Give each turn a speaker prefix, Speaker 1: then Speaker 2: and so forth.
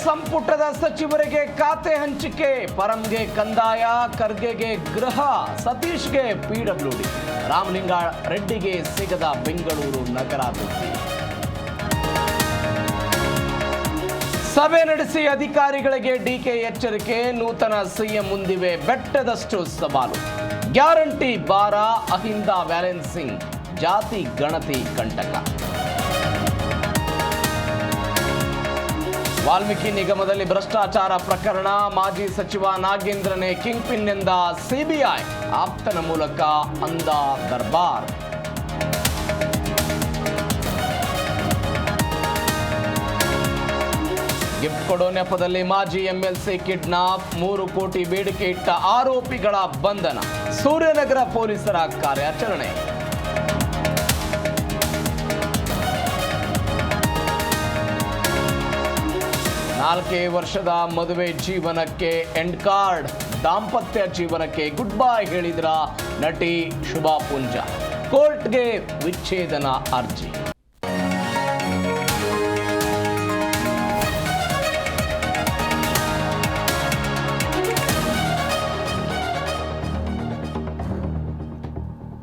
Speaker 1: ಸಂಪುಟದ ಸಚಿವರಿಗೆ ಖಾತೆ ಹಂಚಿಕೆ. ಪರಂಗೆ ಕಂದಾಯ, ಖರ್ಗೆಗೆ ಗೃಹ, ಸತೀಶ್ಗೆ ಪಿಡಬ್ಲ್ಯೂಡಿ, ರಾಮಲಿಂಗಾರೆಡ್ಡಿಗೆ ಸಿಗದ ಬೆಂಗಳೂರು ನಗರಾಭಿವೃದ್ಧಿ. ಸಭೆ ನಡೆಸಿ ಅಧಿಕಾರಿಗಳಿಗೆ ಡಿಕೆ ಎಚ್ಚರಿಕೆ. ನೂತನ ಸಿಎಂ ಮುಂದಿವೆ ಬೆಟ್ಟದಷ್ಟು ಸವಾಲು. ಗ್ಯಾರಂಟಿ ಭಾರ, ಅಹಿಂದ ಬ್ಯಾಲೆನ್ಸಿಂಗ್, ಜಾತಿ ಗಣತಿ ಕಂಟಕ. ವಾಲ್ಮೀಕಿ ನಿಗಮದಲ್ಲಿ ಭ್ರಷ್ಟಾಚಾರ ಪ್ರಕರಣ. ಮಾಜಿ ಸಚಿವ ನಾಗೇಂದ್ರನೇ ಕಿಂಗ್ ಪಿನ್ ಎಂದ ಸಿಬಿಐ. ಆಪ್ತನ ಮೂಲಕ ಅಂದ ದರ್ಬಾರ್. ಗಿಫ್ಟ್ ಕೊಡೋ ನೆಪದಲ್ಲಿ ಮಾಜಿ ಎಂಎಲ್ಸಿ ಕಿಡ್ನಾಪ್. 3 ಕೋಟಿ ಬೇಡಿಕೆ ಇಟ್ಟ ಆರೋಪಿಗಳ ಬಂಧನ. ಸೂರ್ಯನಗರ ಪೊಲೀಸರ ಕಾರ್ಯಾಚರಣೆ. 4 ವರ್ಷದ ಮದುವೆ ಜೀವನಕ್ಕೆ ಎಂಡ್ ಕಾರ್ಡ್. ದಾಂಪತ್ಯ ಜೀವನಕ್ಕೆ ಗುಡ್ ಬೈ ಹೇಳಿದ್ರ ನಟಿ ಶುಭಾ ಪುಂಜಾ. ಕೋರ್ಟ್ಗೆ ವಿಚ್ಛೇದನ ಅರ್ಜಿ.